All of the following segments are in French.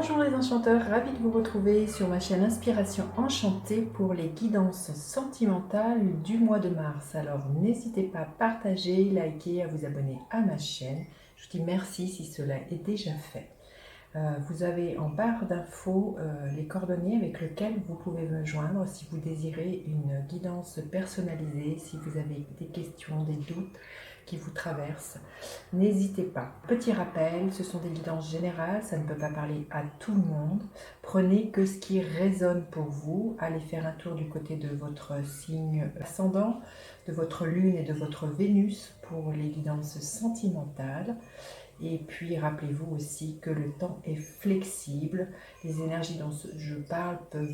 Bonjour les enchanteurs, ravi de vous retrouver sur ma chaîne Inspiration Enchantée pour les guidances sentimentales du mois de mars. Alors n'hésitez pas à partager, liker, à vous abonner à ma chaîne. Je vous dis merci si cela est déjà fait. Vous avez en barre d'infos les coordonnées avec lesquelles vous pouvez me joindre si vous désirez une guidance personnalisée, si vous avez des questions, des doutes qui vous traversent. N'hésitez pas. Petit rappel, ce sont des guidances générales, ça ne peut pas parler à tout le monde. Prenez que ce qui résonne pour vous. Allez faire un tour du côté de votre signe ascendant, de votre lune et de votre Vénus pour les guidances sentimentales. Et puis rappelez-vous aussi que le temps est flexible. Les énergies dont je parle peuvent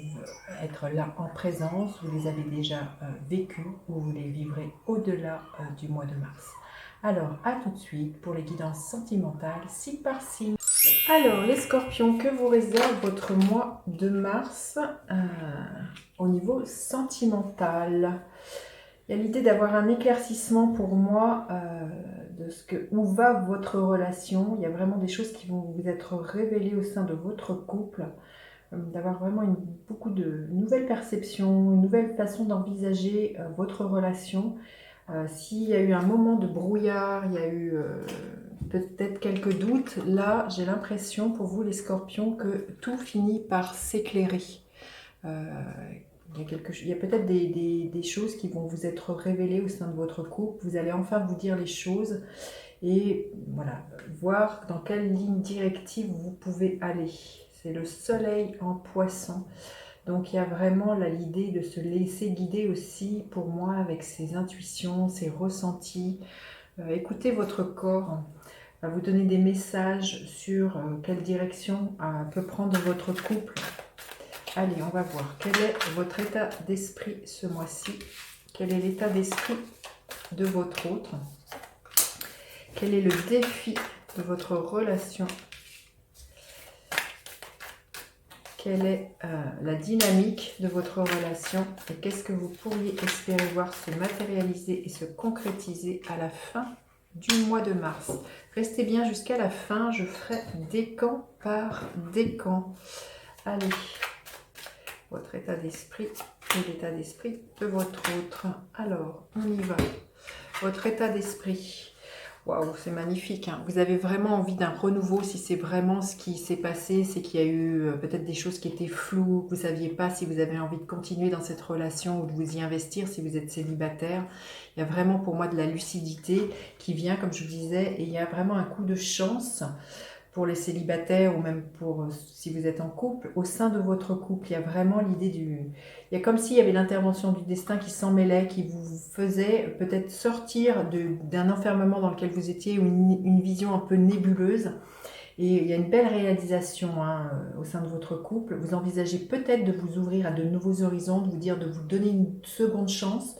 être là en présence. Vous les avez déjà vécues ou vous les vivrez au-delà du mois de mars. Alors, à tout de suite pour les guidances sentimentales, signe par signe. Alors, les scorpions, que vous réserve votre mois de mars au niveau sentimental? Il y a l'idée d'avoir un éclaircissement pour moi de où va votre relation. Il y a vraiment des choses qui vont vous être révélées au sein de votre couple, d'avoir vraiment beaucoup de nouvelles perceptions, une nouvelle façon d'envisager votre relation. S'il y a eu un moment de brouillard, il y a eu peut-être quelques doutes, là j'ai l'impression pour vous les scorpions que tout finit par s'éclairer. Il y a peut-être des choses qui vont vous être révélées au sein de votre couple. Vous allez enfin vous dire les choses et voilà, voir dans quelle ligne directive vous pouvez aller. C'est le soleil en poisson. Donc il y a vraiment là l'idée de se laisser guider aussi pour moi avec ses intuitions, ses ressentis. Écoutez votre corps, va vous donner des messages sur quelle direction peut prendre votre couple. Allez, on va voir. Quel est votre état d'esprit ce mois-ci? Quel est l'état d'esprit de votre autre? Quel est le défi de votre relation? Quelle est la dynamique de votre relation? Et qu'est-ce que vous pourriez espérer voir se matérialiser et se concrétiser à la fin du mois de mars? Restez bien jusqu'à la fin, je ferai décan par décan. Allez, votre état d'esprit et l'état d'esprit de votre autre. Alors, on y va. Votre état d'esprit. Waouh, c'est magnifique. Hein. Vous avez vraiment envie d'un renouveau. Si c'est vraiment ce qui s'est passé, c'est qu'il y a eu peut-être des choses qui étaient floues. Vous ne saviez pas si vous avez envie de continuer dans cette relation ou de vous y investir si vous êtes célibataire. Il y a vraiment pour moi de la lucidité qui vient, comme je vous disais, et il y a vraiment un coup de chance pour les célibataires ou même pour si vous êtes en couple, au sein de votre couple, il y a vraiment l'idée du... Il y a comme s'il y avait l'intervention du destin qui s'en mêlait, qui vous faisait peut-être sortir d'un enfermement dans lequel vous étiez, ou une vision un peu nébuleuse. Et il y a une belle réalisation au sein de votre couple. Vous envisagez peut-être de vous ouvrir à de nouveaux horizons, de vous dire de vous donner une seconde chance.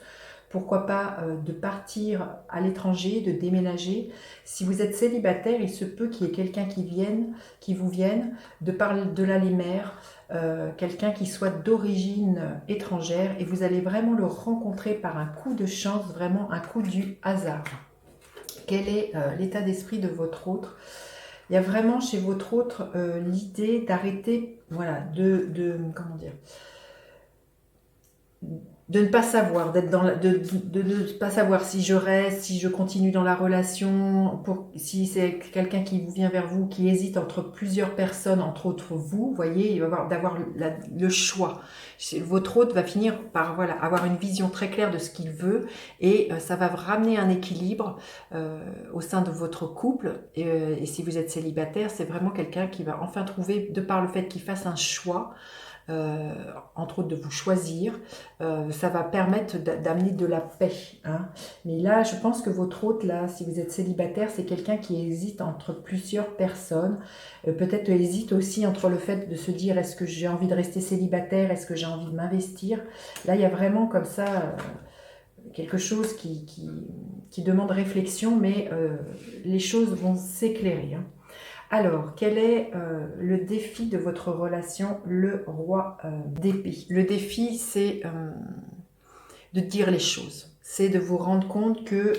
Pourquoi pas de partir à l'étranger, de déménager. Si vous êtes célibataire, il se peut qu'il y ait quelqu'un qui vous vienne de par de là les mers, quelqu'un qui soit d'origine étrangère et vous allez vraiment le rencontrer par un coup de chance, vraiment un coup du hasard. Quel est l'état d'esprit de votre autre? Il y a vraiment chez votre autre l'idée d'arrêter, voilà, comment dire, de ne pas savoir, d'être dans de ne pas savoir si je reste, si je continue dans la relation, si c'est quelqu'un qui vous vient vers vous, qui hésite entre plusieurs personnes, entre autres vous, voyez, il va d'avoir le choix. Votre hôte va finir par voilà, avoir une vision très claire de ce qu'il veut et ça va ramener un équilibre au sein de votre couple. Et si vous êtes célibataire, c'est vraiment quelqu'un qui va enfin trouver, de par le fait qu'il fasse un choix, entre autres de vous choisir, ça va permettre d'amener de la paix. Hein. Mais là, je pense que votre hôte, là, si vous êtes célibataire, c'est quelqu'un qui hésite entre plusieurs personnes. Peut-être hésite aussi entre le fait de se dire est-ce que j'ai envie de rester célibataire, est-ce que j'ai envie de m'investir. Là, il y a vraiment comme ça quelque chose qui demande réflexion, mais les choses vont s'éclairer. Hein. Alors, quel est le défi de votre relation, le roi d'épée? Le défi, c'est de dire les choses. C'est de vous rendre compte que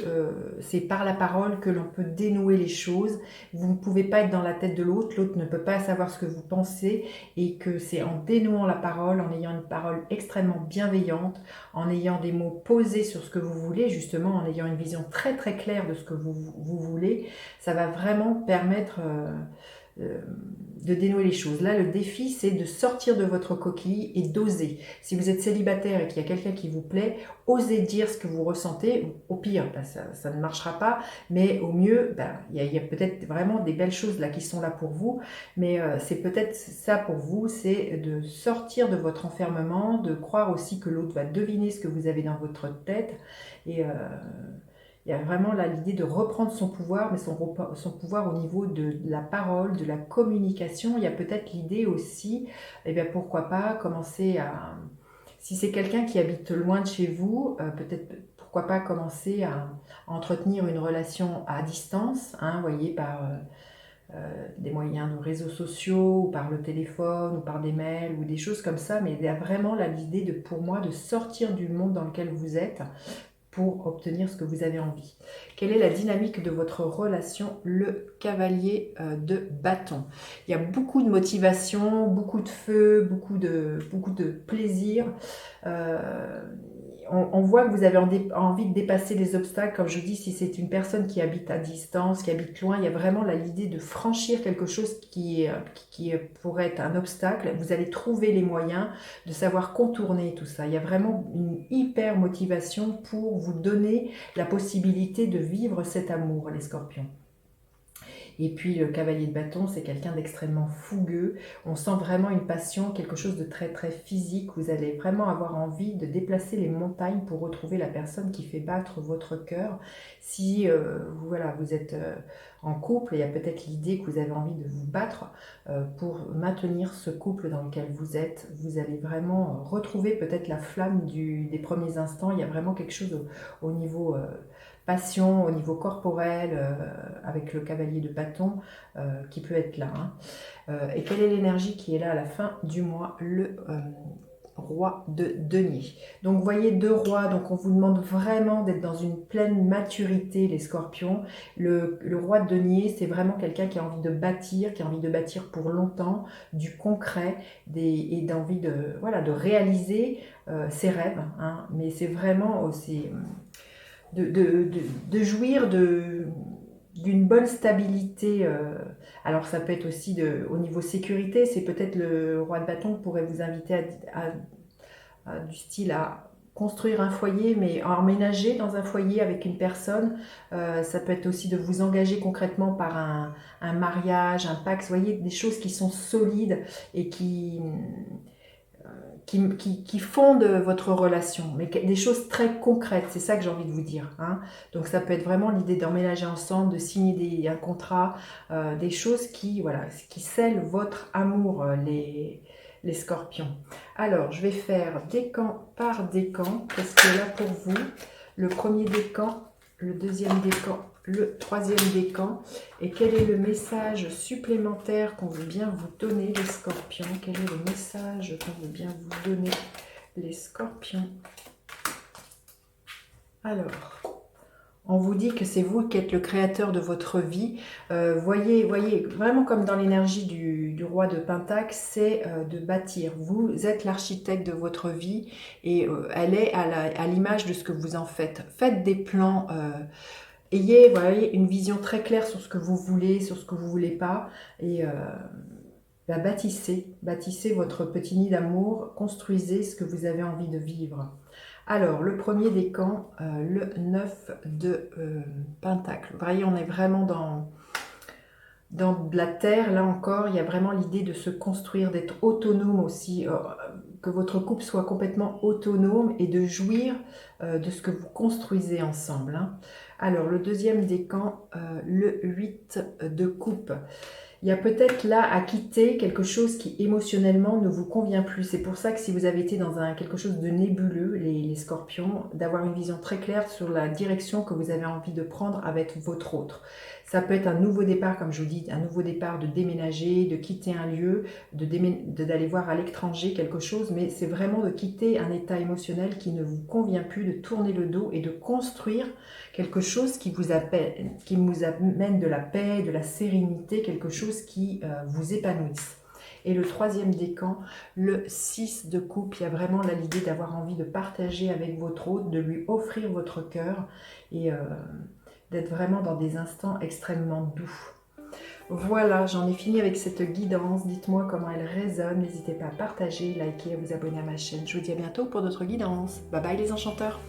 c'est par la parole que l'on peut dénouer les choses. Vous ne pouvez pas être dans la tête de l'autre, l'autre ne peut pas savoir ce que vous pensez, et que c'est en dénouant la parole, en ayant une parole extrêmement bienveillante, en ayant des mots posés sur ce que vous voulez, justement en ayant une vision très très claire de ce que vous voulez, ça va vraiment permettre de dénouer les choses. Là, le défi, c'est de sortir de votre coquille et d'oser. Si vous êtes célibataire et qu'il y a quelqu'un qui vous plaît, osez dire ce que vous ressentez. Au pire, ben, ça ne marchera pas, mais au mieux, ben, il y a peut-être vraiment des belles choses là qui sont là pour vous, mais c'est peut-être ça pour vous, c'est de sortir de votre enfermement, de croire aussi que l'autre va deviner ce que vous avez dans votre tête, et il y a vraiment là l'idée de reprendre son pouvoir, mais son pouvoir au niveau de la parole, de la communication. Il y a peut-être l'idée aussi, eh bien pourquoi pas commencer à... Si c'est quelqu'un qui habite loin de chez vous, peut-être pourquoi pas commencer à entretenir une relation à distance, hein, voyez, par des moyens de réseaux sociaux, ou par le téléphone, ou par des mails, ou des choses comme ça. Mais il y a vraiment là l'idée de, pour moi, de sortir du monde dans lequel vous êtes, pour obtenir ce que vous avez envie. Quelle est la dynamique de votre relation? Le cavalier de bâton. Il y a beaucoup de motivation, beaucoup de feu, beaucoup de plaisir. On voit que vous avez envie de dépasser les obstacles. Comme je dis, si c'est une personne qui habite à distance, qui habite loin, il y a vraiment l'idée de franchir quelque chose qui pourrait être un obstacle. Vous allez trouver les moyens de savoir contourner tout ça. Il y a vraiment une hyper motivation pour vous donner la possibilité de vivre cet amour, les scorpions. Et puis le cavalier de bâton, c'est quelqu'un d'extrêmement fougueux. On sent vraiment une passion, quelque chose de très très physique. Vous allez vraiment avoir envie de déplacer les montagnes pour retrouver la personne qui fait battre votre cœur. Si voilà, vous êtes en couple, il y a peut-être l'idée que vous avez envie de vous battre pour maintenir ce couple dans lequel vous êtes. Vous allez vraiment retrouver peut-être la flamme des premiers instants. Il y a vraiment quelque chose au niveau... passion au niveau corporel, avec le cavalier de bâton qui peut être là. Et quelle est l'énergie qui est là à la fin du mois? Le roi de denier. Donc vous voyez, deux rois, donc on vous demande vraiment d'être dans une pleine maturité, les scorpions. Le roi de denier, c'est vraiment quelqu'un qui a envie de bâtir, qui a envie de bâtir pour longtemps, du concret, et d'envie de, voilà, de réaliser ses rêves. Hein. Mais c'est vraiment aussi... de jouir d'une bonne stabilité. Alors ça peut être aussi au niveau sécurité, c'est peut-être le roi de bâton qui pourrait vous inviter du style à construire un foyer, mais à emménager dans un foyer avec une personne. Ça peut être aussi de vous engager concrètement par un mariage, un pacte, vous voyez, des choses qui sont solides et qui fondent votre relation, mais des choses très concrètes, c'est ça que j'ai envie de vous dire. Hein. Donc ça peut être vraiment l'idée d'emménager ensemble, de signer un contrat, des choses qui scellent votre amour, les scorpions. Alors, je vais faire décan par décan. Qu'est-ce qui est là pour vous? Le premier décan, le deuxième décan, le troisième décan. Et quel est le message supplémentaire qu'on veut bien vous donner, les scorpions? Quel est le message qu'on veut bien vous donner, les scorpions? Alors, on vous dit que c'est vous qui êtes le créateur de votre vie. Voyez, vraiment comme dans l'énergie du roi de Pentacle, c'est de bâtir. Vous êtes l'architecte de votre vie et elle est à l'image de ce que vous en faites. Faites des plans, ayez une vision très claire sur ce que vous voulez, sur ce que vous ne voulez pas. Et bâtissez votre petit nid d'amour, construisez ce que vous avez envie de vivre. Alors, le premier décan, le 9 de Pentacle. Vous voyez, on est vraiment dans de la terre. Là encore, il y a vraiment l'idée de se construire, d'être autonome aussi, que votre couple soit complètement autonome et de jouir de ce que vous construisez ensemble. Hein. Alors, le deuxième décan, le 8 de coupe. Il y a peut-être là à quitter quelque chose qui émotionnellement ne vous convient plus. C'est pour ça que si vous avez été dans quelque chose de nébuleux, les scorpions, d'avoir une vision très claire sur la direction que vous avez envie de prendre avec votre autre. Ça peut être un nouveau départ, comme je vous dis, un nouveau départ de déménager, de quitter un lieu, d'aller voir à l'étranger quelque chose, mais c'est vraiment de quitter un état émotionnel qui ne vous convient plus, de tourner le dos et de construire quelque chose qui vous amène de la paix, de la sérénité, quelque chose qui vous épanouisse. Et le troisième décan, le 6 de coupe, il y a vraiment là l'idée d'avoir envie de partager avec votre hôte, de lui offrir votre cœur et d'être vraiment dans des instants extrêmement doux. Voilà, j'en ai fini avec cette guidance. Dites-moi comment elle résonne. N'hésitez pas à partager, liker, à vous abonner à ma chaîne. Je vous dis à bientôt pour d'autres guidances. Bye bye les enchanteurs!